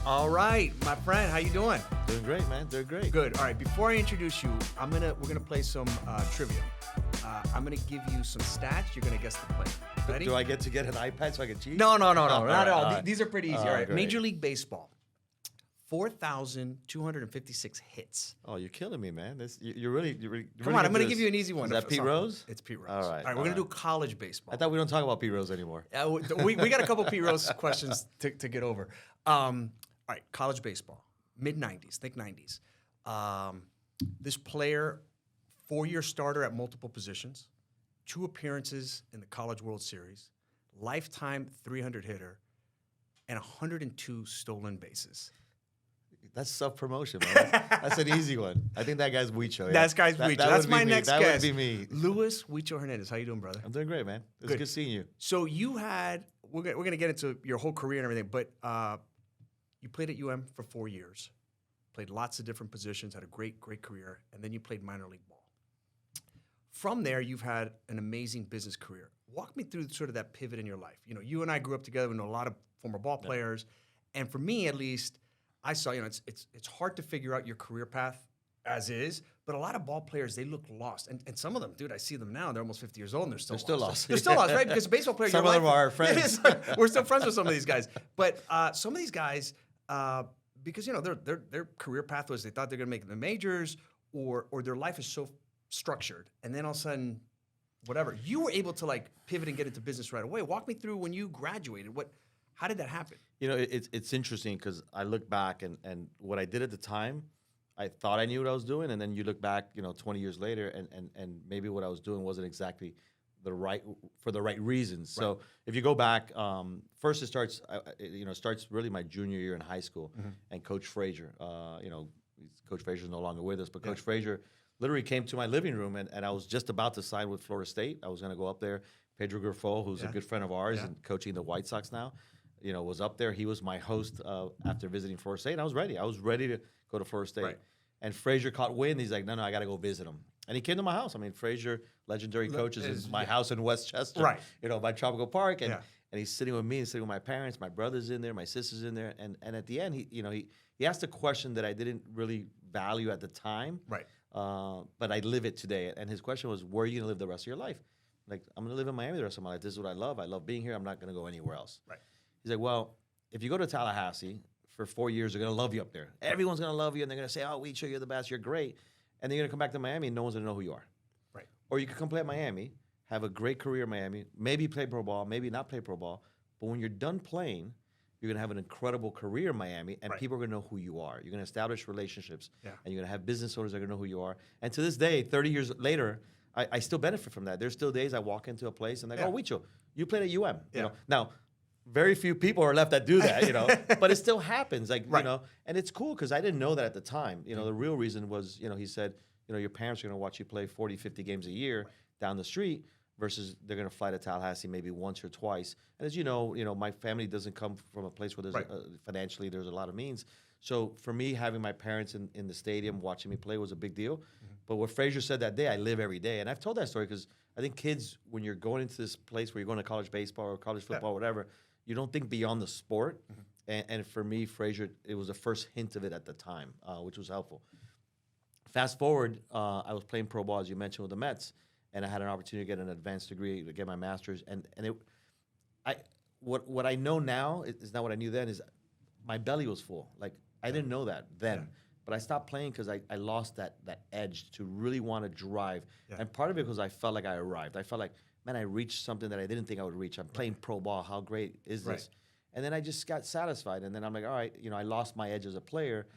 All right, my friend, how you doing? Doing great, man. Doing great. Good. All right, before I introduce you, we're gonna play some trivia. I'm gonna give you some stats. You're gonna guess the player. Ready? Do I get an iPad so I can cheat? No, not right, at all. all right. These are pretty easy. Oh, All right, great. Major League Baseball, 4,256 hits. Oh, you're killing me, man. You're Come really on, I'm good gonna at give you an easy one. Is that Pete Rose? It's Pete Rose. All right, All right, we're all gonna do right. college baseball. I thought we don't talk about Pete Rose anymore. We got a couple Pete Rose questions to get over. All right, college baseball, mid-90s, think 90s. This player, 4-year starter at multiple positions, 2 appearances in the College World Series, lifetime 300 hitter, and 102 stolen bases. That's self-promotion, man. That's an easy one. I think that guy's Wicho. Yeah. That's guy's Wicho. That That's would be my me. next that guess. That would be me. Luis Wicho Hernandez. How you doing, brother? I'm doing great, man. It's Good. good seeing you. So you had, we're gonna get into your whole career and everything, but you played at UM for 4 years, played lots of different positions, had a great career, and then you played minor league ball. From there, you've had an amazing business career. Walk me through sort of that pivot in your life. You know, you and I grew up together. We know a lot of former ball players, and for me at least, I saw, you know, it's hard to figure out your career path as is, but a lot of ball players, they look lost. And some of them, dude, I see them now, they're almost 50 years old and they're still lost. They're still lost, right? Because a baseball player, Some of them are our friends. We're still friends with some of these guys. But some of these guys, because, you know, their career path was they thought they're going to make the majors or their life is so structured. And then all of a sudden, whatever. You were able to like pivot and get into business right away. Walk me through when you graduated. How did that happen? You know, it's interesting because I look back and what I did at the time, I thought I knew what I was doing, and then you look back, you know, 20 years later, and maybe what I was doing wasn't exactly for the right reasons. So if you go back, first it starts, starts really my junior year in high school, and Coach Frazier, Coach Frazier is no longer with us, but Coach Frazier literally came to my living room, and I was just about to sign with Florida State. I was going to go up there. Pedro Grifol, who's a good friend of ours and coaching the White Sox now, you know, was up there. He was my host after visiting Florida State. And I was ready. I was ready to go to Florida State. Right. And Frazier caught wind. He's like, no, I got to go visit him. And he came to my house. I mean, Frazier, legendary coach, is in my house in Westchester, right? You know, by Tropical Park. And he's sitting with me and sitting with my parents. My brother's in there. My sister's in there. And at the end, he asked a question that I didn't really value at the time. Right. But I live it today. And his question was, where are you going to live the rest of your life? Like, I'm going to live in Miami the rest of my life. This is what I love. I love being here. I'm not going to go anywhere else. Right. He's like, well, if you go to Tallahassee for 4 years, they're going to love you up there. Everyone's going to love you, and they're going to say, oh, Wicho, you're the best, you're great. And then you're going to come back to Miami, and no one's going to know who you are. Right. Or you could come play at Miami, have a great career in Miami, maybe play pro ball, maybe not play pro ball. But when you're done playing, you're going to have an incredible career in Miami, and people are going to know who you are. You're going to establish relationships, and you're going to have business owners that are going to know who you are. And to this day, 30 years later, I still benefit from that. There's still days I walk into a place, and they go, oh, Wicho, you played at UM. You know? Now, very few people are left that do that, you know, but it still happens, like, you know, and it's cool because I didn't know that at the time. You know, the real reason was, you know, he said, you know, your parents are going to watch you play 40, 50 games a year down the street versus they're going to fly to Tallahassee maybe once or twice. And as you know, my family doesn't come from a place where there's financially there's a lot of means. So for me, having my parents in the stadium watching me play was a big deal. But what Frazier said that day, I live every day. And I've told that story because I think kids, when you're going into this place where you're going to college baseball or college football or whatever, you don't think beyond the sport. And for me, Frazier, it was the first hint of it at the time, which was helpful. Fast forward, I was playing pro ball, as you mentioned, with the Mets, and I had an opportunity to get an advanced degree, to get my master's. What I know now is not what I knew then, is my belly was full. Like, I didn't know that then. But I stopped playing because I lost that edge to really want to drive. And part of it was I felt like I arrived. I felt like, man, I reached something that I didn't think I would reach. I'm playing pro ball. How great is this? And then I just got satisfied. And then I'm like, all right, I lost my edge as a player,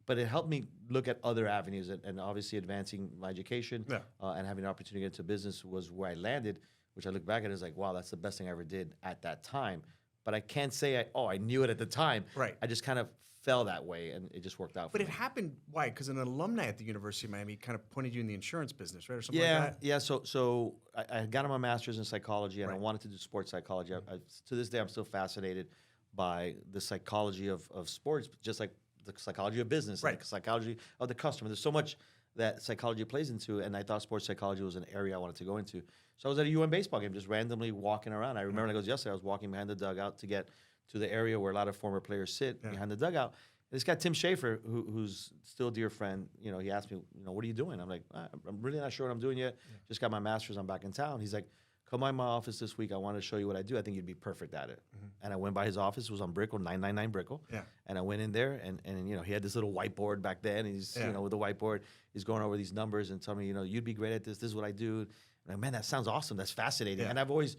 but it helped me look at other avenues. And obviously advancing my education and having an opportunity to get into business was where I landed, which I look back at it as like, wow, that's the best thing I ever did at that time. But I can't say, I knew it at the time. Right. I just kind of fell that way, and it just worked out for me. But it happened, why? Because an alumni at the University of Miami kind of pointed you in the insurance business, right? Or something like that? Yeah, so I got my master's in psychology, and I wanted to do sports psychology. To this day, I'm still fascinated by the psychology of sports, just like the psychology of business, and the psychology of the customer. There's so much that psychology plays into, and I thought sports psychology was an area I wanted to go into. So I was at a UM baseball game, just randomly walking around. I remember like it was yesterday, I was walking behind the dugout to get to the area where a lot of former players sit behind the dugout. This guy, Tim Schaefer, who's still a dear friend, he asked me, what are you doing? I'm like, I'm really not sure what I'm doing yet. Just got my master's. I'm back in town. He's like, come by my office this week. I want to show you what I do. I think you'd be perfect at it. And I went by his office. It was on Brickell, 999 Brickell. Yeah. And I went in there, and he had this little whiteboard back then. He's, with the whiteboard, he's going over these numbers and telling me, you'd be great at this. This is what I do. And I'm like, man, that sounds awesome. That's fascinating. Yeah. And I've always,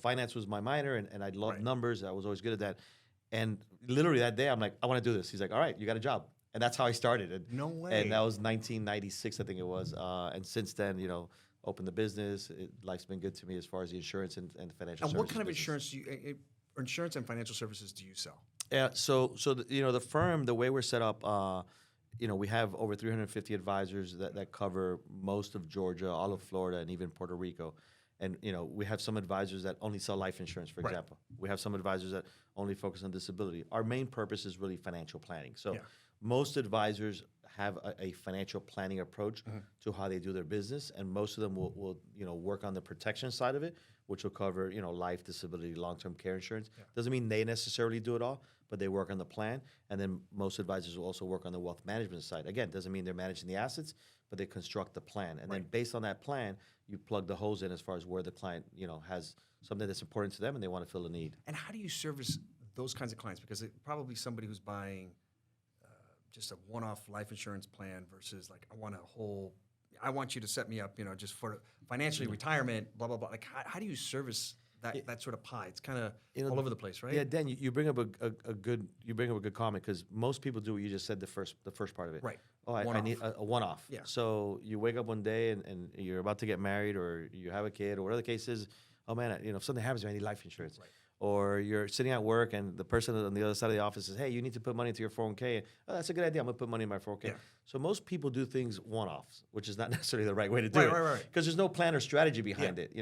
finance was my minor, and I loved numbers. I was always good at that. And literally that day, I'm like, I want to do this. He's like, all right, you got a job. And that's how I started. And, no way. And that was 1996, I think it was. And since then, opened the business. Life's been good to me as far as the insurance and financial services. And what kind of business. insurance and financial services do you sell? Yeah, so the firm, the way we're set up, we have over 350 advisors that cover most of Georgia, all of Florida, and even Puerto Rico. And, we have some advisors that only sell life insurance, for example. We have some advisors that only focus on disability. Our main purpose is really financial planning. So most advisors have a financial planning approach to how they do their business, and most of them will work on the protection side of it, which will cover life, disability, long-term care insurance. Doesn't mean they necessarily do it all, but they work on the plan. And then most advisors will also work on the wealth management side. Again, doesn't mean they're managing the assets, but they construct the plan. And then based on that plan, you plug the holes in as far as where the client has something that's important to them and they want to fill a need. And how do you service those kinds of clients? Because it probably somebody who's buying just a one-off life insurance plan versus like, I want you to set me up, just for financially retirement, blah, blah, blah. Like, how do you service that sort of pie? It's kind of all over the place, right? Yeah, Dan, you bring up a good comment, because most people do what you just said, the first part of it. Right. Oh, I need a one-off. Yeah. So you wake up one day and you're about to get married, or you have a kid, or whatever the case is. Oh man, if something happens, I need life insurance. Right. Or you're sitting at work and the person on the other side of the office says, hey, you need to put money into your 401k. Oh, that's a good idea. I'm going to put money in my 401k. Yeah. So most people do things one-offs, which is not necessarily the right way to do it. Right. Because there's no plan or strategy behind it.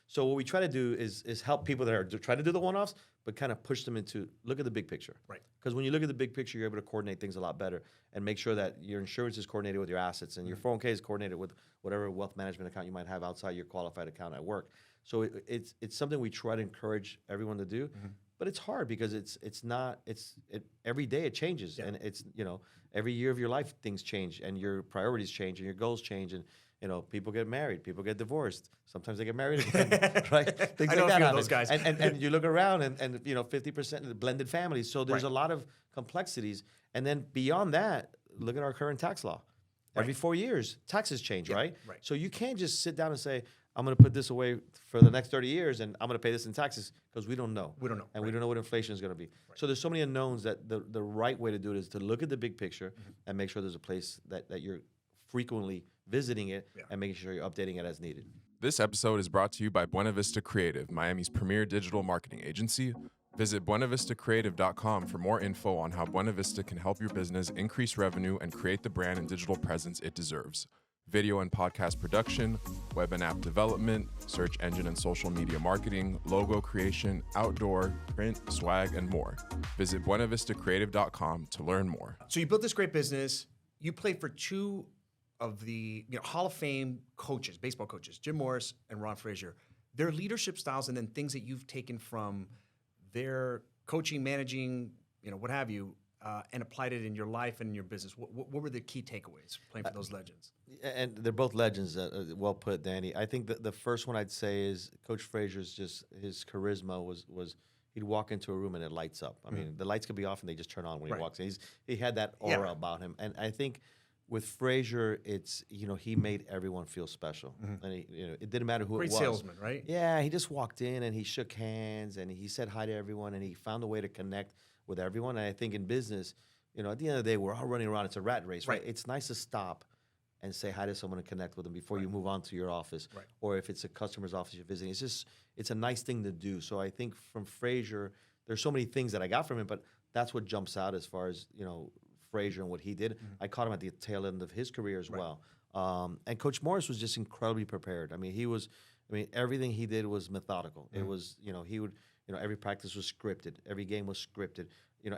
So what we try to do is help people that are trying to do the one-offs, but kind of push them into look at the big picture. Right. Because when you look at the big picture, you're able to coordinate things a lot better and make sure that your insurance is coordinated with your assets and your 401k is coordinated with whatever wealth management account you might have outside your qualified account at work. So it's something we try to encourage everyone to do. But it's hard because every day it changes, and it's every year of your life things change, and your priorities change, and your goals change, and people get married, people get divorced, sometimes they get married again, right? Things I like know that a few happen. of those guys. And you look around and 50% of the blended families, so there's a lot of complexities, and then beyond that, look at our current tax law. Every 4 years, taxes change, right? So you can't just sit down and say, I'm going to put this away for the next 30 years, and I'm going to pay this in taxes, because we don't know. And we don't know what inflation is going to be. So there's so many unknowns that the right way to do it is to look at the big picture and make sure there's a place that you're frequently visiting it and making sure you're updating it as needed. This episode is brought to you by Buena Vista Creative, Miami's premier digital marketing agency. Visit buenavistacreative.com for more info on how Buena Vista can help your business increase revenue and create the brand and digital presence it deserves. Video and podcast production, web and app development, search engine and social media marketing, logo creation, outdoor, print, swag, and more. Visit buenavistacreative.com to learn more. So you built this great business. You played for two of the Hall of Fame coaches, baseball coaches, Jim Morris and Ron Frazier. Their leadership styles and then things that you've taken from their coaching, managing, what have you, and applied it in your life and in your business. What were the key takeaways playing for those legends? And they're both legends, well put, Danny. I think the first one I'd say is Coach Frazier's his charisma was he'd walk into a room and it lights up. I mean, the lights could be off and they just turn on when he walks in. He had that aura about him. And I think with Frazier, it's, he made everyone feel special. And it didn't matter who it was. Great salesman, right? Yeah, he just walked in and he shook hands and he said hi to everyone and he found a way to connect with everyone. And I think in business, at the end of the day, we're all running around. It's a rat race, right? It's nice to stop and say hi to someone and connect with them before you move on to your office. Right. Or if it's a customer's office you're visiting. It's a nice thing to do. So I think from Frazier, there's so many things that I got from him, but that's what jumps out as far as, Frazier and what he did. I caught him at the tail end of his career as well. And Coach Morris was just incredibly prepared. I mean, everything he did was methodical. It was, he would, every practice was scripted. Every game was scripted.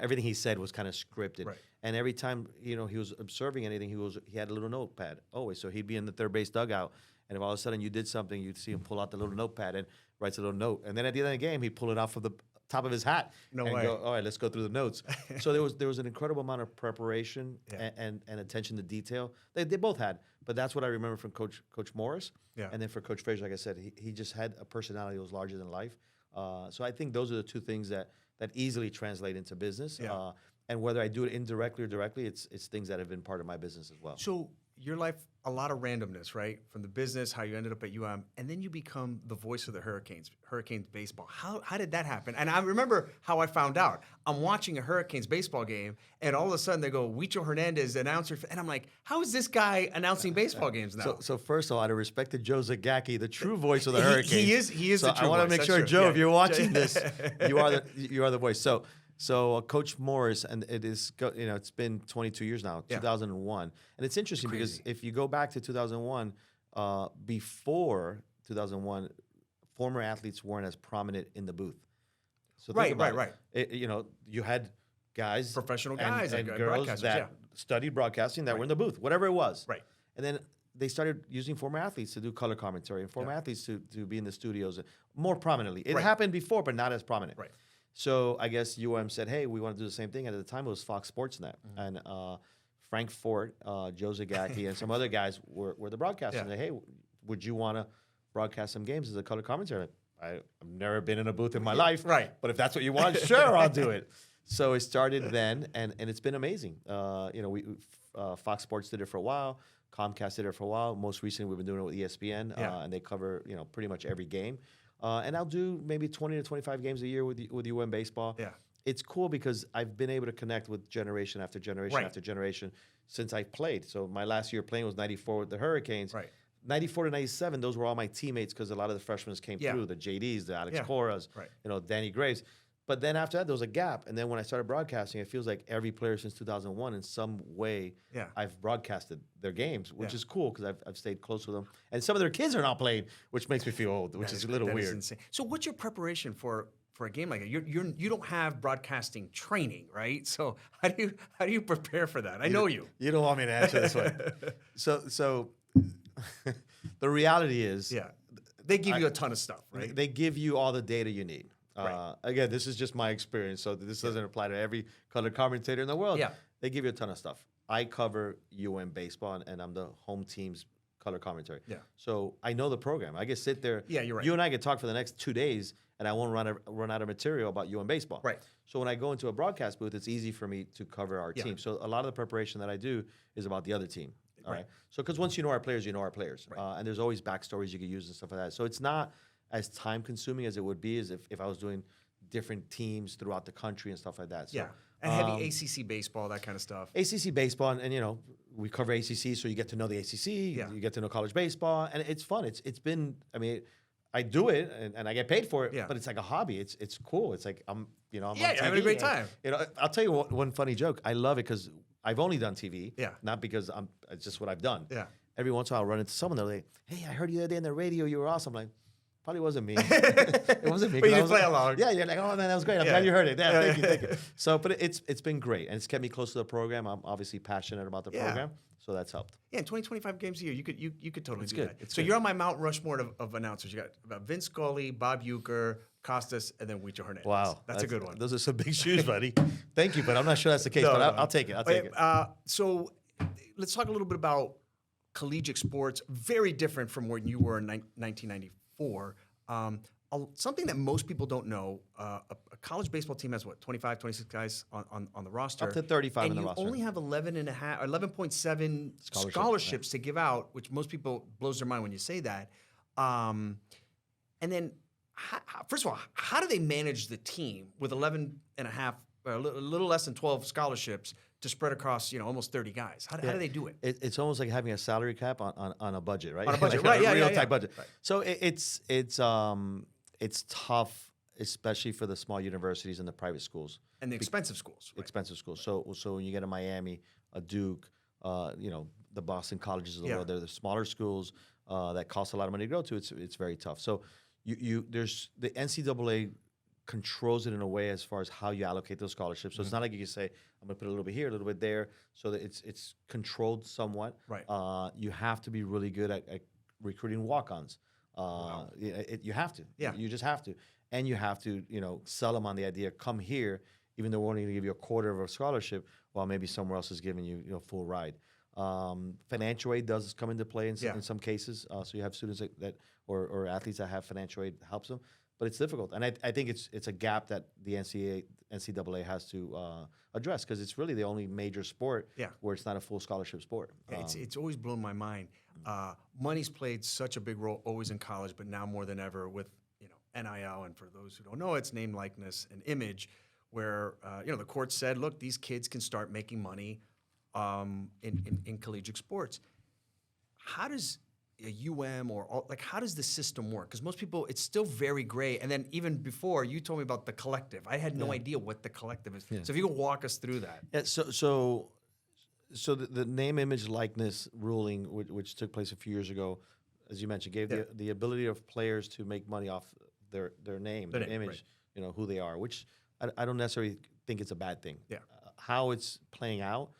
Everything he said was kind of scripted. Right. And every time, he was observing anything, he had a little notepad always. So he'd be in the third base dugout, and if all of a sudden you did something, you'd see him pull out the little notepad and writes a little note. And then at the end of the game, he'd pull it out from top of his hat No and way. go, all right, let's go through the notes. So there was an incredible amount of preparation Yeah. and attention to detail. They both had, but that's what I remember from Coach Morris. Yeah. And then for Coach Frazier, like I said, he just had a personality that was larger than life. So I think those are the two things that easily translate into business. Yeah. And whether I do it indirectly or directly, it's things that have been part of my business as well. So your life, a lot of randomness, right? From the business, how you ended up at and then you become the voice of the Hurricanes baseball. How did that happen? And I remember how I found out. I'm watching a Hurricanes baseball game, and all of a sudden they go, Wicho Hernandez, announcer. And I'm like, how is this guy announcing baseball games now? So first of all, out of respect to Joe Zagacki, the true voice of the Hurricanes. He is so the true I want to voice. make That's sure, true. Joe, Yeah. if you're watching this, you are the voice. So Coach Morris, and it's been 22 years now, 2001. And it's interesting because if you go back to 2001, before 2001, former athletes weren't as prominent in the booth. So think about it. You had guys, Professional guys and and girls broadcasters, that studied broadcasting that were in the booth, whatever it was. Right. And then they started using former athletes to do color commentary and former athletes to be in the studios more prominently. It happened before, but not as prominent. Right. So I guess said, hey, we want to do the same thing. And at the time, it was Fox Sportsnet. And Frank Fort, Joe Zagacki, and some other guys were the broadcasters. Yeah. And they, hey, would you want to broadcast some games as a color commentary? I've never been in a booth in my life. Right. But if that's what you want, sure, I'll do it. So it started then, and it's been amazing. Fox Sports did it for a while. Comcast did it for a while. Most recently, we've been doing it with ESPN, and they cover pretty much every game. And I'll do maybe 20 to 25 games a year with baseball. Yeah. It's cool because I've been able to connect with generation after generation after generation since I played. So my last year playing was 94 with the Hurricanes. Right. 94 to 97, those were all my teammates because a lot of the freshmen came through, the JDs, the Alex Coras, Danny Graves. But then after that, there was a gap. And then when I started broadcasting, it feels like every player since 2001 in some way I've broadcasted their games, which is cool because I've stayed close with them. And some of their kids are not playing, which makes me feel old, which is a little weird. Insane. So what's your preparation for a game like that? You don't have broadcasting training, right? So how do you prepare for that? I know you. You don't want me to answer this way. So the reality is they give you a ton of stuff, right? They give you all the data you need. Right. Again, this is just my experience, so this doesn't apply to every color commentator in the world. Yeah. They give you a ton of stuff. I cover baseball, and I'm the home team's color commentary. Yeah. So I know the program. I can sit there. Yeah, you're right. You and I can talk for the next 2 days, and I won't run out of material about baseball. Right. So when I go into a broadcast booth, it's easy for me to cover our team. So a lot of the preparation that I do is about the other team. All right. So because once you know our players, you know our players. Right. And there's always backstories you can use and stuff like that. So it's not as time consuming as it would be as if I was doing different teams throughout the country and stuff like that. So, and heavy ACC baseball, that kind of stuff. ACC baseball, and we cover ACC, so you get to know the ACC, you get to know college baseball, and it's fun. It's been, I do it and I get paid for it, but it's like a hobby. It's cool. It's like I'm on TV, you're having a great time. I'll tell you one funny joke. I love it because I've only done TV, not because it's just what I've done. Yeah. Every once in a while, I'll run into someone. They're like, "Hey, I heard you the other day on the radio. You were awesome." I'm like, probably wasn't me. It wasn't me. But you play along. Yeah, you're like, oh man, that was great. I'm glad you heard it. Yeah, thank you. So, but it's been great, and it's kept me close to the program. I'm obviously passionate about the program, so that's helped. Yeah, and 25 games a year, you could totally do good. that. It's so good. you're on my Mount Rushmore of announcers. You got Vince Scully, Bob Uecker, Costas, and then Wicho Hernandez. Wow, that's a good one. Those are some big shoes, buddy. Thank you, but I'm not sure that's the case. But I'll take it. I'll take it. So let's talk a little bit about collegiate sports. Very different from when you were in 1994. Something that most people don't know, a college baseball team has 25, 26 guys on the roster. Up to 35 and in the roster. And you only have 11.7 scholarships to give out, which most people blows their mind when you say that. And then, first of all, how do they manage the team with 11 and a half, or a little less than 12 scholarships to spread across, almost 30 guys? How do they do it? It's almost like having a salary cap on a budget, right? On a budget, like right? a real tight budget. Right. So it's tough, especially for the small universities and the private schools. And the expensive schools. Right? Expensive schools. So when you get a Miami, a Duke, the Boston colleges of the world, they're the smaller schools that cost a lot of money to go to. It's very tough. So there's the NCAA controls it in a way as far as how you allocate those scholarships. So it's not like you can say, I'm going to put a little bit here, a little bit there, so that it's controlled somewhat. Right. You have to be really good at recruiting walk-ons. You have to. Yeah. You just have to. and you have to, sell them on the idea, come here, even though we're only going to give you a quarter of a scholarship, while maybe somewhere else is giving you, full ride. Financial aid does come into play in some cases. So you have students that or athletes that have financial aid helps them, but it's difficult. And I think it's a gap that the NCAA has to address, because it's really the only major sport where it's not a full scholarship sport. Yeah, it's always blown my mind. Money's played such a big role always in college, but now more than ever with NIL, and for those who don't know, it's name, likeness, and image, where the court said, look, these kids can start making money in collegiate sports. How does a UM how does the system work? Because most people, it's still very gray. And then even before, you told me about the collective. I had no idea what the collective is. Yeah. So if you could walk us through that. Yeah, so the name, image, likeness ruling, which took place a few years ago, as you mentioned, gave the ability of players to make money off their name, their image, right. Who they are, which I don't necessarily think it's a bad thing. Yeah. How it's playing out,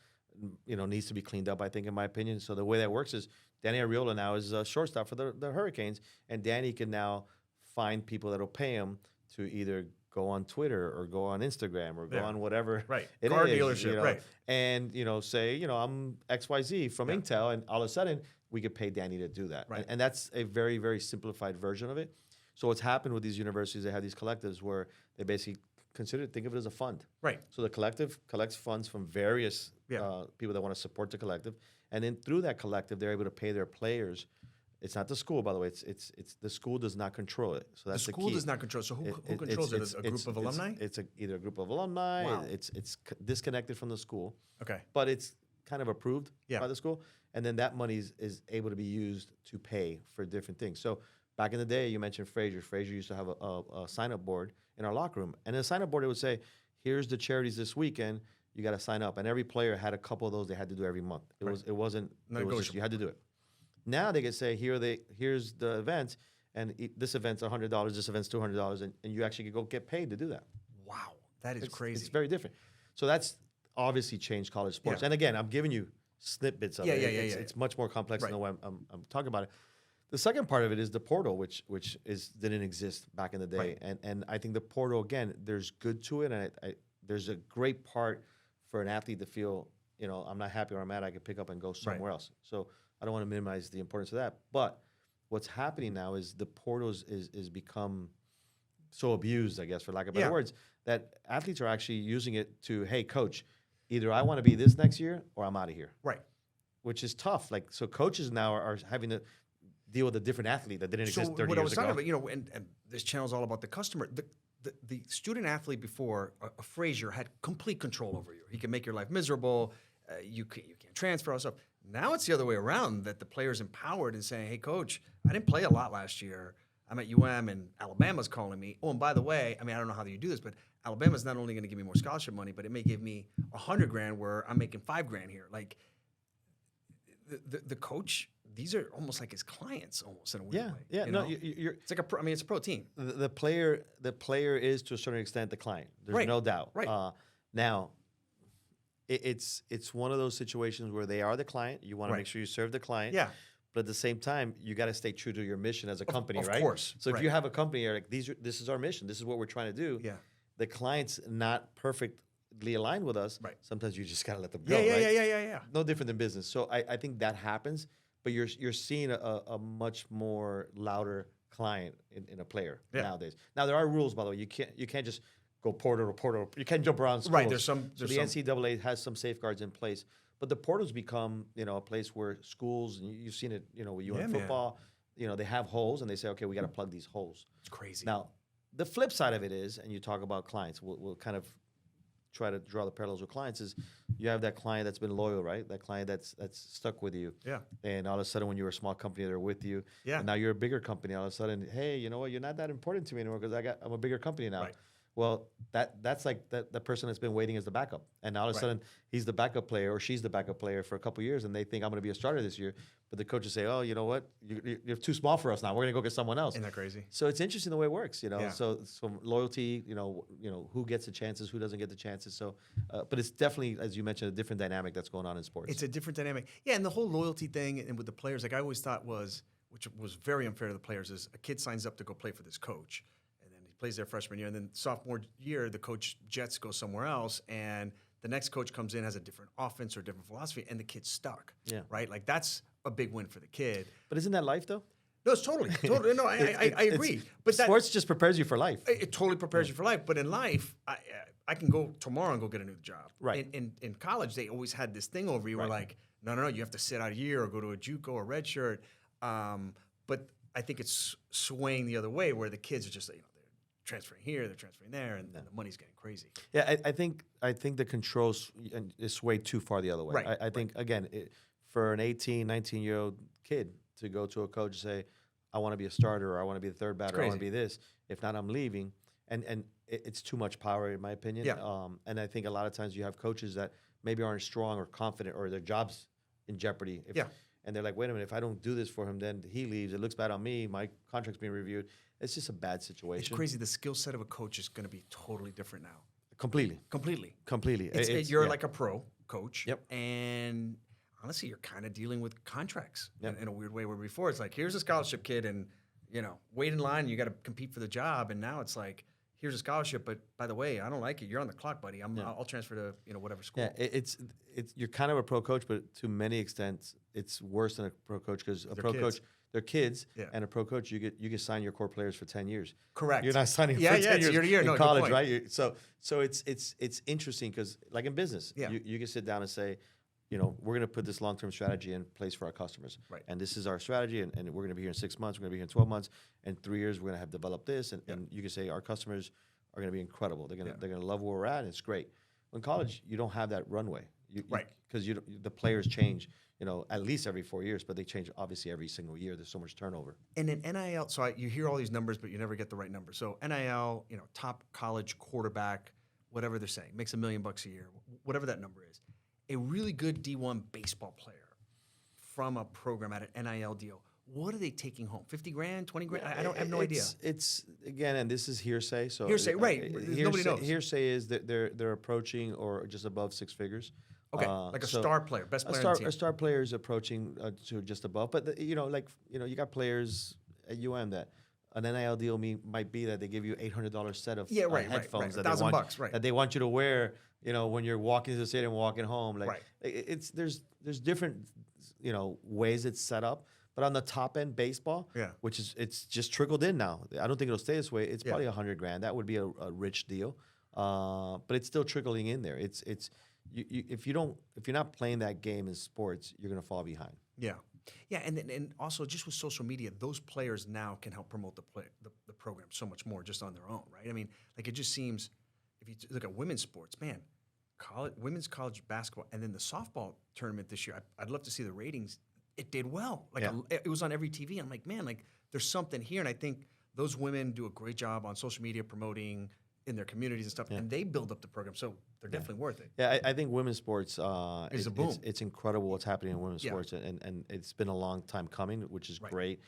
needs to be cleaned up, I think, in my opinion. So the way that works is Danny Arriola now is a shortstop for the Hurricanes, and Danny can now find people that will pay him to either go on Twitter or go on Instagram or go on whatever it car is, dealership, right? And say, I'm XYZ from Intel, and all of a sudden we could pay Danny to do that. Right. And that's a very, very simplified version of it. So what's happened with these universities, they have these collectives where they basically think of it as a fund. Right. So the collective collects funds from various people that want to support the collective, and then through that collective, they're able to pay their players. It's not the school, by the way. It's the school does not control it. So that's the school key. does not control. So who controls it? A group of alumni? It's either a group of alumni. Wow. It's disconnected from the school. Okay. But it's kind of approved by the school, and then that money is able to be used to pay for different things. So back in the day, you mentioned Frazier. Frazier used to have a sign-up board in our locker room, and in the sign-up board, it would say, "Here's the charities this weekend. You got to sign up." And every player had a couple of those they had to do every month. It wasn't just, you had to do it. Now they can say, here's the event, and this event's $100, this event's $200, and you actually could go get paid to do that. Wow, that is crazy. It's very different. So that's obviously changed college sports. Yeah. And again, I'm giving you snippets of it. It's much more complex than the way I'm talking about it. The second part of it is the portal, which didn't exist back in the day. Right. And I think the portal, again, there's good to it, and there's a great part for an athlete to feel, I'm not happy where I'm at, I can pick up and go somewhere else. So I don't want to minimize the importance of that. But what's happening now is the portal is become so abused, I guess, for lack of better words, that athletes are actually using it to, hey, coach, either I want to be this next year or I'm out of here. Right. Which is tough. So coaches now are having to deal with a different athlete that didn't exist 30 years ago. What I was talking about, and this channel's all about the customer. The student athlete before, a Frazier, had complete control over you. He can make your life miserable. You can't transfer all stuff. Now it's the other way around, that the player's empowered and saying, hey, coach, I didn't play a lot last year. I'm at UM and Alabama's calling me. Oh, and by the way, I don't know how you do this, but Alabama's not only going to give me more scholarship money, but it may give me $100,000 where I'm making $5,000 here. Like the coach, these are almost like his clients, almost in a weird way. Yeah, no, it's like it's a pro team. The player is to a certain extent the client. There's no doubt. Right. Now, it's one of those situations where they are the client. You want to make sure you serve the client. Yeah. But at the same time, you got to stay true to your mission as a company, right? Of course. So if you have a company, you're like, this is our mission. This is what we're trying to do. Yeah. The client's not perfectly aligned with us. Right. Sometimes you just got to let them go. Yeah. No different than business. So I think that happens, but you're seeing a much more louder client in a player nowadays. Now there are rules, by the way. You can't just go portal to portal. You can't jump around schools. Right. So the NCAA has some safeguards in place, but the portal's become a place where schools, and you've seen it with UM football. They have holes, and they say, okay, we got to plug these holes. It's crazy. Now the flip side of it is, and you talk about clients, we'll kind of try to draw the parallels with clients, is you have that client that's been loyal, right? That client that's stuck with you. Yeah. And all of a sudden, when you were a small company, they're with you. Yeah. And now you're a bigger company. All of a sudden, hey, you know what? You're not that important to me anymore because I'm a bigger company now. Right. Well, that's like the person that's been waiting as the backup. And now all of a sudden, he's the backup player or she's the backup player for a couple of years, and they think I'm going to be a starter this year. But the coaches say, oh, you know what? You're too small for us now. We're going to go get someone else. Isn't that crazy? So it's interesting the way it works, Yeah. So loyalty, who gets the chances, who doesn't get the chances. So, but it's definitely, as you mentioned, a different dynamic that's going on in sports. It's a different dynamic. Yeah, and the whole loyalty thing and with the players, like I always thought which was very unfair to the players, is a kid signs up to go play for this coach, and then he plays their freshman year, and then sophomore year, the coach jets go somewhere else, and the next coach comes in, has a different offense or different philosophy, and the kid's stuck. Yeah. Right? Like, that's a big win for the kid. But isn't that life, though? No, it's totally. No, I agree. But sports just prepares you for life. It totally prepares you for life. But in life, I can go tomorrow and go get a new job. Right. In college, they always had this thing over you where like, no, you have to sit out a year or go to a JUCO or red shirt. But I think it's swaying the other way where the kids are just, they're transferring here, they're transferring there, and the money's getting crazy. Yeah, I think the controls is swayed too far the other way. Right. I think, again, for an 18, 19-year-old kid to go to a coach and say, I want to be a starter, or I want to be the third batter, or I want to be this. If not, I'm leaving. And it's too much power, in my opinion. Yeah. And I think a lot of times you have coaches that maybe aren't strong or confident, or their job's in jeopardy. And they're like, wait a minute, if I don't do this for him, then he leaves. It looks bad on me. My contract's being reviewed. It's just a bad situation. It's crazy. The skill set of a coach is going to be totally different now. Completely. You're like a pro coach. Yep. And honestly, you're kind of dealing with contracts in a weird way, where before it's like, here's a scholarship kid, and wait in line, and you got to compete for the job. And now it's like, here's a scholarship, but by the way, I don't like it. You're on the clock, buddy. I'll transfer to whatever school. Yeah, it's you're kind of a pro coach, but to many extents, it's worse than a pro coach, because a pro coach, they're kids, and a pro coach, you get sign your core players for 10 years. Correct. You're not signing for 10 years year to year. in No, college, right? So it's interesting, because like in business, you can sit down and say, we're going to put this long-term strategy in place for our customers. Right. And this is our strategy, and we're going to be here in 6 months, we're going to be here in 12 months, and 3 years, we're going to have developed this. And you can say our customers are going to be incredible. They're going to love where we're at, and it's great. In college, you don't have that runway. Because the players change, at least every 4 years, but they change obviously every single year. There's so much turnover. And in NIL, so you hear all these numbers, but you never get the right number. So NIL, top college quarterback, whatever they're saying, makes $1 million a year, whatever that number is. A really good D1 baseball player from a program at an NIL deal, what are they taking home? 50 grand, 20 grand? I have no idea. It's again, and this is hearsay. So hearsay, right? Nobody knows. Hearsay is that they're approaching or just above 6 figures. Okay, like a star player, best player on the team. A star player is approaching to just above, but you got players at UM that an NIL deal might be that they give you $800 set of headphones that $1,000, that they want you to wear, when you're walking to the stadium, walking home. Like there's different ways it's set up. But on the top end baseball, which is it's just trickled in now. I don't think it'll stay this way. It's probably $100 grand. That would be a rich deal, but it's still trickling in there. If you're not playing that game in sports, you're gonna fall behind. Yeah, and also just with social media, those players now can help promote the program so much more just on their own, right? I mean, like it just seems, if you look at women's sports, man, women's college basketball, and then the softball tournament this year, I'd love to see the ratings. It did well. It was on every TV. I'm like, man, like there's something here, and I think those women do a great job on social media promoting in their communities and stuff, and they build up the program, so they're definitely worth it. Yeah, I think women's sports is a boom. It's incredible what's happening in women's sports, and it's been a long time coming, which is great.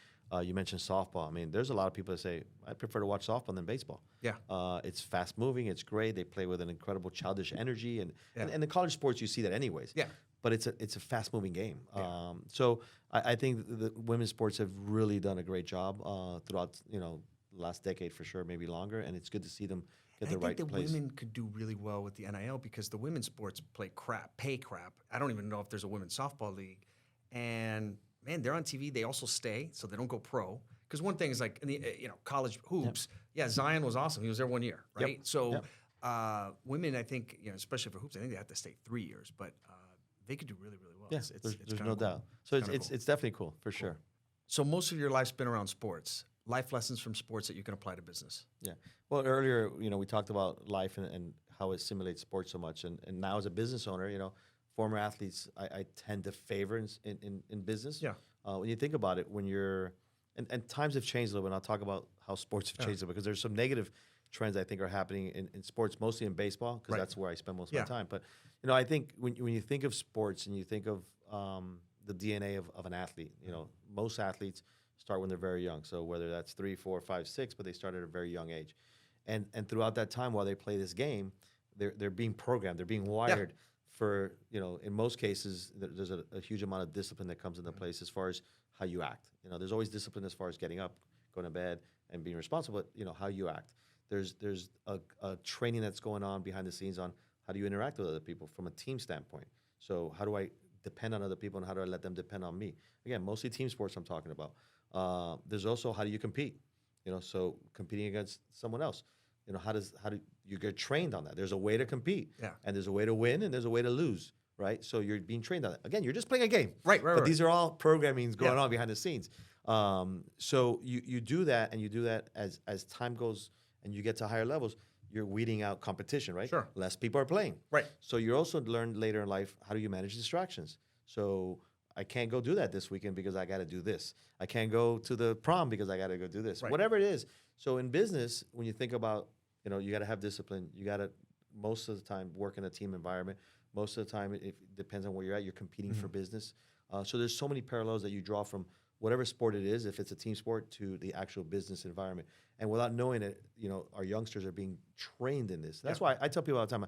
You mentioned softball. I mean, there's a lot of people that say, I prefer to watch softball than baseball. Yeah. It's fast moving. It's great. They play with an incredible childish energy, and in the college sports you see that anyways. Yeah. But it's a fast moving game. So I think the women's sports have really done a great job throughout the last decade for sure, maybe longer, and it's good to see them get the right place. I think the women could do really well with the NIL because the women's sports pay crap. I don't even know if there's a women's softball league, and man, they're on TV. They also stay, so they don't go pro. Because one thing is like in the college hoops. Yeah, Zion was awesome. He was there 1 year, right? So women, I think especially for hoops, I think they have to stay 3 years, but they could do really, really well. Yeah, there's no doubt. So it's definitely cool for sure. So most of your life's been around sports. Life lessons from sports that you can apply to business. Yeah. Well, earlier, we talked about life and how it simulates sports so much. And now as a business owner, former athletes, I tend to favor in business. Yeah. When you think about it, when you're and times have changed a little bit. And I'll talk about how sports have changed a little bit because there's some negative trends I think are happening in sports, mostly in baseball, because that's where I spend most of my time. But I think when you think of sports and you think of the DNA of an athlete, most athletes start when they're very young. So whether that's 3, 4, 5, 6, but they start at a very young age, and throughout that time while they play this game, they're being programmed, they're being wired for in most cases there's a huge amount of discipline that comes into place as far as how you act. There's always discipline as far as getting up, going to bed, and being responsible. But how you act. There's a training that's going on behind the scenes on how do you interact with other people from a team standpoint. So how do I depend on other people and how do I let them depend on me? Again, mostly team sports I'm talking about. There's also how do you compete? So competing against someone else. How do you get trained on that? There's a way to compete, and there's a way to win, and there's a way to lose, right? So you're being trained on that. Again, you're just playing a game, But these are all programmings going on behind the scenes. So you do that, and you do that as time goes, and you get to higher levels. You're weeding out competition, right? Sure. Less people are playing, Right. So you also learn later in life how do you manage distractions. So I can't go do that this weekend because I got to do this. I can't go to the prom because I got to go do this. Right. Whatever it is. So in business, when you think about, you got to have discipline. You got to, most of the time, work in a team environment. Most of the time, it depends on where you're at. You're competing for business. So there's so many parallels that you draw from whatever sport it is, if it's a team sport, to the actual business environment. And without knowing it, our youngsters are being trained in this. That's why I tell people all the time,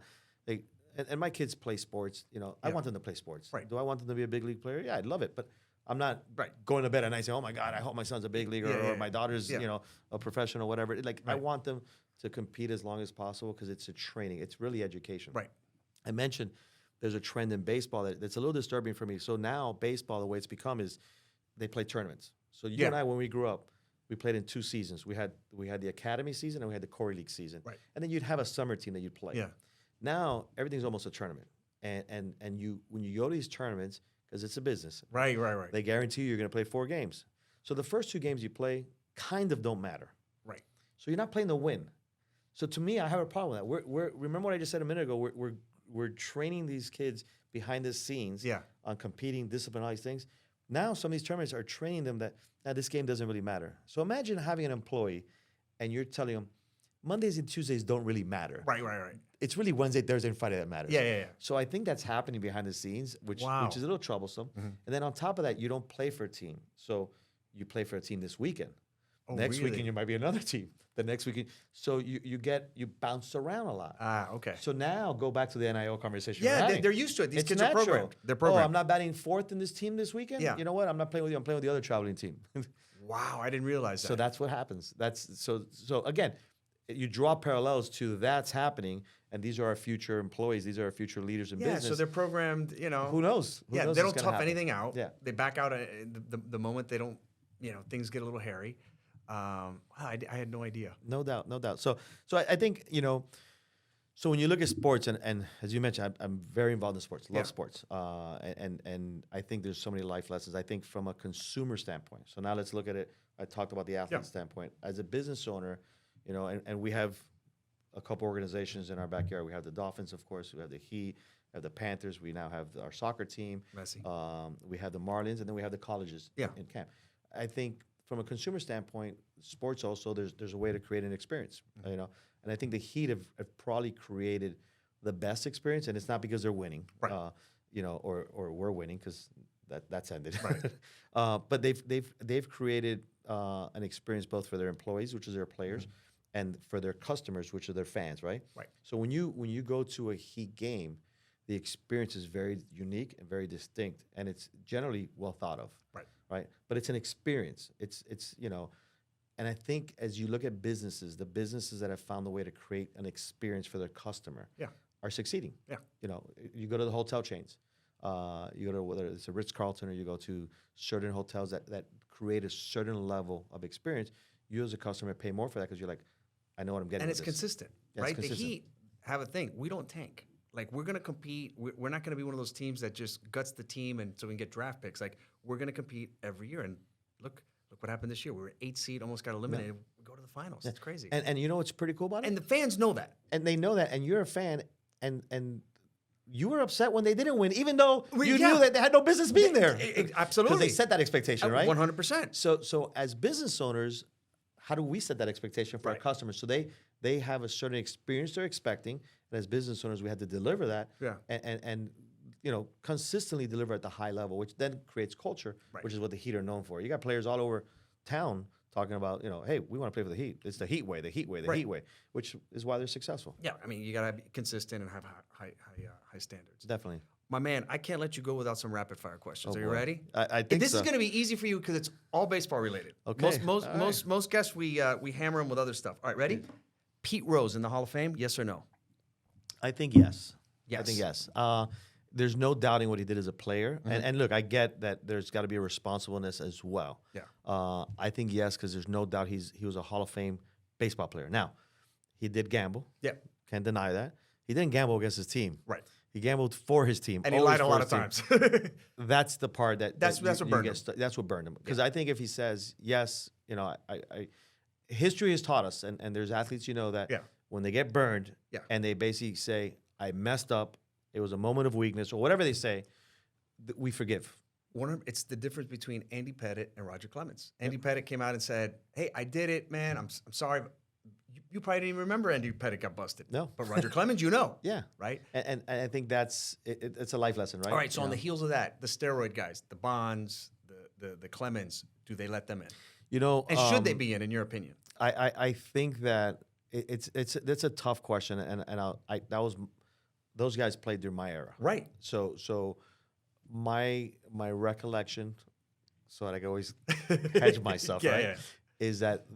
and my kids play sports. I want them to play sports. Right. Do I want them to be a big league player? Yeah, I'd love it. But I'm not going to bed at night saying, oh, my God, I hope my son's a big leaguer or my daughter's a professional, whatever. I want them to compete as long as possible because it's a training. It's really education. Right. I mentioned there's a trend in baseball that's a little disturbing for me. So now baseball, the way it's become is they play tournaments. So you and I, when we grew up, we played in 2 seasons. We had the academy season and we had the Corey League season. Right. And then you'd have a summer team that you'd play. Yeah. Now everything's almost a tournament. And when you go to these tournaments, because it's a business. Right. They guarantee you're going to play 4 games. So the first 2 games you play kind of don't matter. Right. So you're not playing to win. So to me, I have a problem with that. Remember what I just said a minute ago. We're training these kids behind the scenes on competing, discipline, all these things. Now some of these tournaments are training them that this game doesn't really matter. So imagine having an employee and you're telling them Mondays and Tuesdays don't really matter. Right. It's really Wednesday, Thursday, and Friday that matters. Yeah. So I think that's happening behind the scenes, which is a little troublesome. Mm-hmm. And then on top of that, you don't play for a team. So you play for a team this weekend. Oh, Next really? weekend, you might be another team. The next weekend. So you bounce around a lot. Okay. So now go back to the NIL conversation. Yeah, they're used to it. These It's kids natural. are programmed. They're Oh, programmed. I'm not batting 4th in this team this weekend? Yeah. You know what? I'm not playing with you. I'm playing with the other traveling team. Wow, I didn't realize that. So that's what happens. So again, you draw parallels to that's happening, and these are our future employees. These are our future leaders in business. so they're programmed, Who knows? Who knows they what's don't gonna tough happen? anything out. Yeah. They back out the moment they don't, things get a little hairy. Wow, I had no idea. No doubt. So I think, so when you look at sports, and as you mentioned, I'm very involved in sports, love sports. And I think there's so many life lessons, I think, from a consumer standpoint. So now let's look at it. I talked about the athlete standpoint. As a business owner, and we have a couple organizations in our backyard. We have the Dolphins, of course. We have the Heat. We have the Panthers. We now have our soccer team. Messi. We have the Marlins, and then we have the colleges in camp. I think from a consumer standpoint, sports also, there's a way to create an experience, And I think the Heat have probably created the best experience, and it's not because they're winning, Right. Or we're winning because that's ended. Right. But they've created an experience both for their employees, which is their players, and for their customers, which are their fans, right? Right. So when you go to a Heat game, the experience is very unique and very distinct, and it's generally well thought of. Right. But it's an experience. It's and I think as you look at businesses, the businesses that have found a way to create an experience for their customer are succeeding. Yeah. You go to the hotel chains, you go to whether it's a Ritz-Carlton or you go to certain hotels that create a certain level of experience, you as a customer pay more for that because you're like, I know what I'm getting. And with it's this. consistent, Yeah, right? it's consistent. The Heat have a thing. We don't tank. Like, we're going to compete. We're not going to be one of those teams that just guts the team and so we can get draft picks. Like, we're going to compete every year. And look what happened this year. We were 8th seed, almost got eliminated. We go to the finals. It's crazy. And you know what's pretty cool about it? And the fans know that. And they know that, and you're a fan, and you were upset when they didn't win, even though you knew that they had no business being there. Absolutely. Because they set that expectation, right? 100%. So as business owners, how do we set that expectation for our customers? So they have a certain experience they're expecting, and as business owners, we have to deliver that, and consistently deliver at the high level, which then creates culture, which is what the Heat are known for. You got players all over town talking about, hey, we want to play for the Heat. It's the Heat way, the Heat way, the Heat way, which is why they're successful. Yeah, I mean, you got to be consistent and have high standards. Definitely. My man, I can't let you go without some rapid fire questions. Oh, Are you boy. ready? I think this so. is going to be easy for you because it's all baseball related. Okay. Most guests we hammer them with other stuff. All right, ready? Pete Rose in the Hall of Fame, yes or no? I think yes. I Yes. think yes. There's no doubting what he did as a player. And look, I get that there's got to be a responsibleness as well. Yeah. I think yes, because there's no doubt he was a Hall of Fame baseball player. Now, he did gamble. Yep. Can't deny that. He didn't gamble against his team. Right. He gambled for his team. And he always lied a for lot his of team. times. That's the part That's what burned him. That's what burned him. Because I think if he says yes, history has taught us, and there's athletes that Yeah. when they get burned, Yeah. and they basically say, "I messed up. It was a moment of weakness," or whatever they say, we forgive. It's the difference between Andy Pettitte and Roger Clemens. Andy Pettitte came out and said, "Hey, I did it, man. I'm sorry." But you probably didn't even remember Andy Pettitte got busted. No. But Roger Clemens, Yeah. right? And I think that's it's a life lesson, right? All right. So on the heels of that, the steroid guys, the Bonds, the Clemens, do they let them in? And should they be in your opinion? I think that it's a tough question, and those guys played during my era, Right. So my recollection, so that I can always hedge myself, Yeah, right, yeah. is that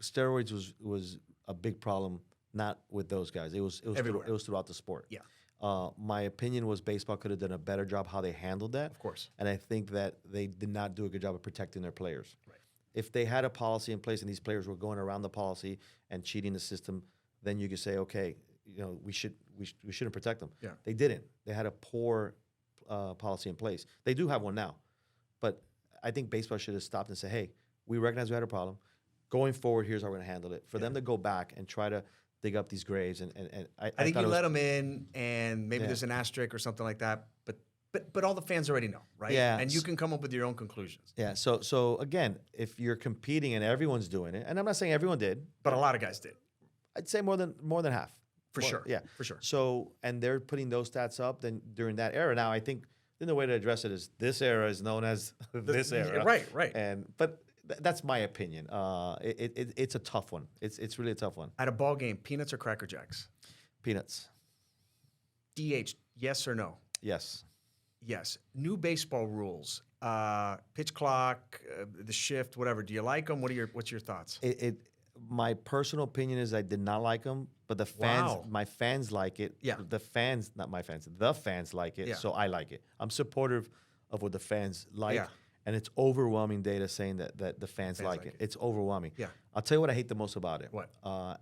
steroids was a big problem, not with those guys. It was Everywhere. it was throughout the sport. Yeah. My opinion was baseball could have done a better job how they handled that. Of course. And I think that they did not do a good job of protecting their players. Right. If they had a policy in place and these players were going around the policy and cheating the system, then you could say, okay, we shouldn't protect them. Yeah. They didn't. They had a poor policy in place. They do have one now, but I think baseball should have stopped and said, hey, we recognize we had a problem. Going forward, here's how we're going to handle it. For them to go back and try to dig up these graves, and I think thought you it was, let them in, and maybe Yeah. there's an asterisk or something like that. But all the fans already know, right? Yeah. And you can come up with your own conclusions. Yeah. So again, if you're competing and everyone's doing it, and I'm not saying everyone did, But a lot of guys did, I'd say more than half. for sure. Yeah. For sure. So, and they're putting those stats up then during that era. Now, I think then the way to address it is this era is known as this era. Right. But that's my opinion. It's a tough one. It's really a tough one. At a ball game, peanuts or Cracker Jacks? Peanuts. DH, yes or no? Yes. Yes. New baseball rules, pitch clock, the shift, whatever. Do you like them? What's your thoughts? My personal opinion is I did not like them, but the fans, Wow. my fans like it. Yeah. The fans, not my fans, the fans like it, Yeah. so I like it. I'm supportive of what the fans like, Yeah. and it's overwhelming data saying that the fans like it. It's overwhelming. Yeah. I'll tell you what I hate the most about it. What?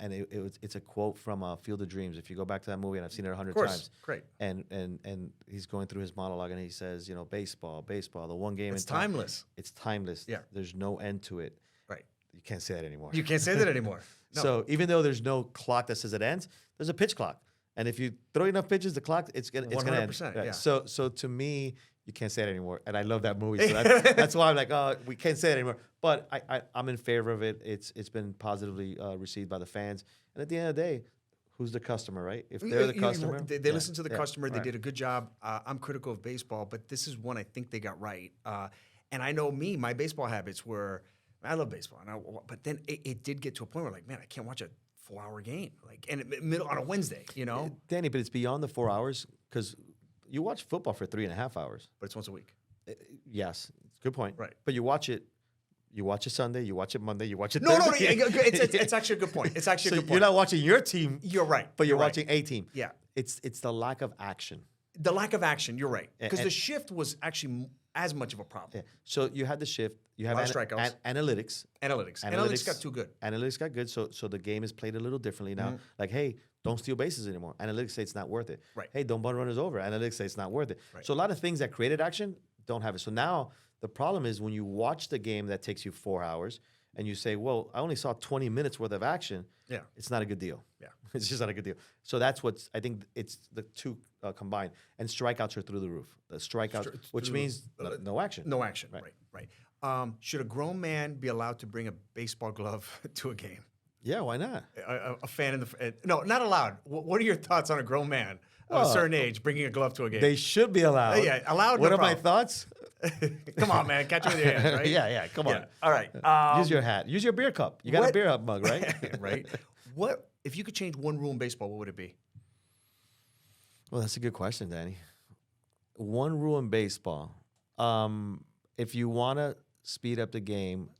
And it's a quote from Field of Dreams. If you go back to that movie, and I've seen it 100 Of course. times. Great. And he's going through his monologue, and he says, baseball, the one game It's in time. timeless. It's timeless. Yeah. There's no end to it. Right. You can't say that anymore. You can't say that anymore. No. So even though there's no clock that says it ends, there's a pitch clock, and if you throw enough pitches, the clock it's gonna end. 100%, Right. yeah. So to me, you can't say it anymore, and I love that movie. So that's why I'm like, oh, we can't say it anymore. But I'm in favor of it. It's been positively received by the fans, and at the end of the day, who's the customer, right? If they're the customer, They yeah, listen to the yeah, customer. They right. did a good job. I'm critical of baseball, but this is one I think they got right. And I know my baseball habits were, I love baseball, but then it did get to a point where I can't watch a 4-hour game, on a Wednesday, Danny, but it's beyond the 4 hours because you watch football for 3.5 hours. But it's once a week. Yes, good point. Right. But you watch it Sunday, you watch it Monday, you watch it No, Thursday. it's actually a good point. It's actually a good point. You're not watching your team. You're right. But you're right. watching a team. Yeah. It's the lack of action. The lack of action, you're right. Because And- the shift was actually as much of a problem. Yeah. So you had the shift. You have lot of strikeouts. analytics. Analytics got too good. Analytics got good. So the game is played a little differently now. Like, hey, don't steal bases anymore. Analytics say it's not worth it. Right. Hey, don't bunt runners over. Analytics say it's not worth it. Right. So a lot of things that created action don't have it. So now the problem is when you watch the game that takes you 4 hours and you say, well, I only saw 20 minutes worth of action. Yeah. It's not a good deal. Yeah. It's just not a good deal. So that's what's, I think it's the two combined. And strikeouts are through the roof. The strikeouts, which through means the- no action. No action. Right. Should a grown man be allowed to bring a baseball glove to a game? Yeah, why not? A fan in the no, not allowed. What are your thoughts on a grown man of a certain age bringing a glove to a game? They should be allowed. Yeah, allowed, What no are my problem. thoughts? Come on, man, catch it with your hands, right? Yeah, come on. Yeah. All right. Use your hat. Use your beer cup. You got a what- beer mug, right? Right. What if you could change one rule in baseball? What would it be? Well, that's a good question, Danny. One rule in baseball. If you want to speed up the game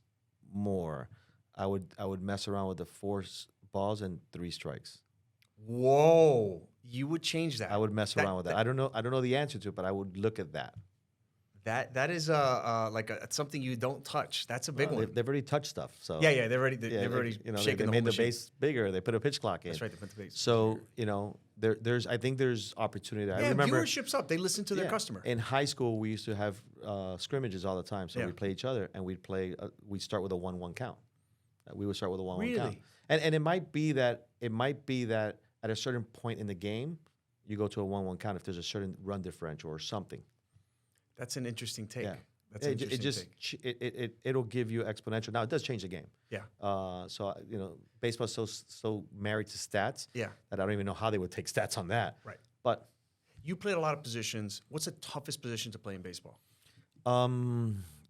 more, I would mess around with the force balls and 3 strikes. Whoa. You would change that. I would mess around with that. I don't know the answer to it, but I would look at that. That is something you don't touch. That's a big one. They've already touched stuff. So Yeah, they've already shaken they the made whole the machine. base bigger. They put a pitch clock in. That's right. They put the base. So I think there's opportunity there. Yeah, I remember viewership's up. They listen to their customer. In high school, we used to have scrimmages all the time. So Yeah. we'd play each other, and we'd play. We'd start with a 1-1 count. We would start with a 1-1 count. Really? And it might be that at a certain point in the game, you go to a 1-1 count if there's a certain run differential or something. That's an interesting take. Yeah. That's an interesting take. It'll give you exponential. Now it does change the game. Yeah. So baseball's so married to stats. Yeah. That I don't even know how they would take stats on that. Right. But You played a lot of positions. What's the toughest position to play in baseball?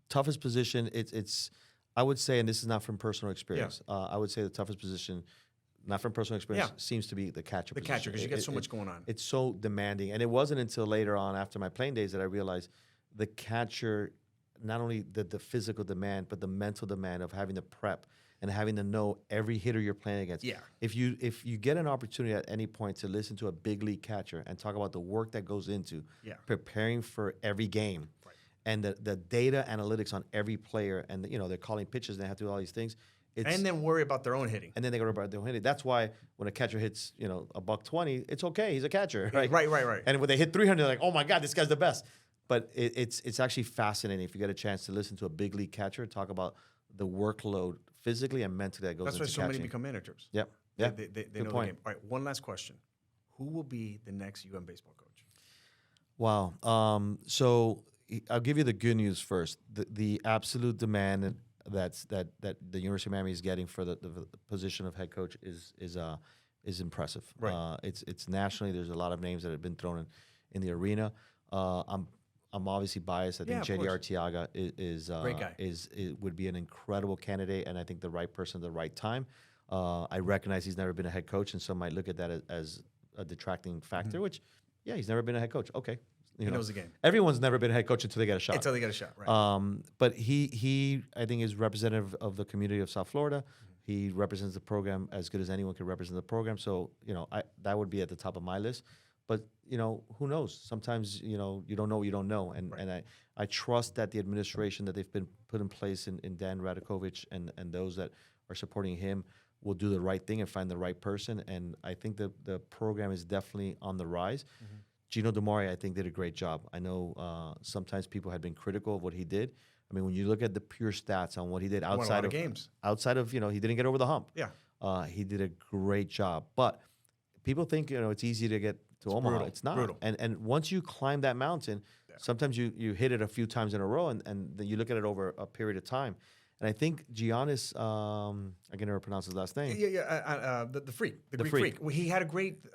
toughest position. It's I would say, and this is not from personal experience. I would say the toughest position, not from personal experience, seems to be the catcher. The catcher, because you get so much going on. It's so demanding, and it wasn't until later on, after my playing days, that I realized the catcher, not only the physical demand, but the mental demand of having to prep and having to know every hitter you're playing against. Yeah. If you get an opportunity at any point to listen to a big league catcher and talk about the work that goes into preparing for every game, and the data analytics on every player, and they're calling pitches and they have to do all these things. And then worry about their own hitting. And then they go about their own hitting. That's why when a catcher hits, $120, it's okay. He's a catcher, right? Right. And when they hit 300, they're like, oh my God, this guy's the best. But it's actually fascinating if you get a chance to listen to a big league catcher talk about the workload physically and mentally that goes into catching. That's why so many become managers. Yep. They Good know point. the game. All right, one last question. Who will be the next UM baseball coach? Wow. So I'll give you the good news first. The absolute demand that the University of Miami is getting for the position of head coach is impressive. Right. It's nationally. There's a lot of names that have been thrown in the arena. I'm obviously biased. I think JD Arteaga is great guy. Would be an incredible candidate, and I think the right person at the right time. I recognize he's never been a head coach, and some might look at that as a detracting factor. Which, he's never been a head coach. Okay, he knows the game. Everyone's never been a head coach until they get a shot. Until they get a shot, right? But he I think is representative of the community of South Florida. He represents the program as good as anyone could represent the program. So that would be at the top of my list. But who knows? Sometimes you don't know what you don't know, and I trust that the administration that they've been put in place in Dan Radakovich and those that are supporting him will do the right thing and find the right person. And I think the program is definitely on the rise. Gino DeMauri, I think, did a great job. I know sometimes people had been critical of what he did. I mean, when you look at the pure stats on what he did outside of games, he didn't get over the hump. Yeah, he did a great job. But people think it's easy to get to Omaha. Brutal. It's not. Brutal. And once you climb that mountain, sometimes you hit it a few times in a row, and then you look at it over a period of time. And I think Giannis, I can never pronounce his last name. The freak, the Greek freak. Well, he had a great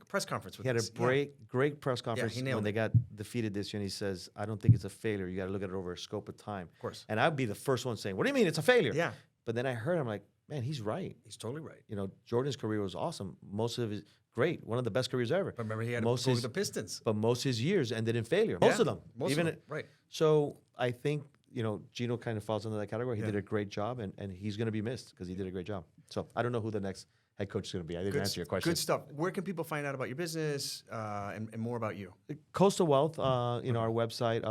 press conference with us. He had a great press conference when they got defeated this year, and he says, I don't think it's a failure. You got to look at it over a scope of time. Of course. And I'd be the first one saying, what do you mean it's a failure? Yeah. But then I heard him like, man, he's right. He's totally right. Jordan's career was awesome. Most of his great, one of the best careers ever. But remember, he had to go with the Pistons. But most of his years ended in failure. Most of them. Right. So I think, Gino kind of falls into that category. He did a great job, and he's going to be missed because he did a great job. So I don't know who the next head coach is going to be. I didn't answer your question. Good stuff. Where can people find out about your business and more about you? Coastal Wealth, our website.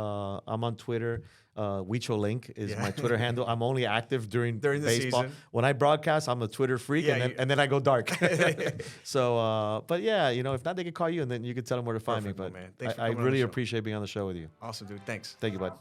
I'm on Twitter. Wicho Link is my Twitter handle. I'm only active during the baseball. season. When I broadcast, I'm a Twitter freak, and then I go dark. So, but if not, they could call you, and then you could tell them where to find me. But man. Thanks for I coming on really the show. appreciate being on the show with you. Awesome, dude. Thanks. Thank you, bud.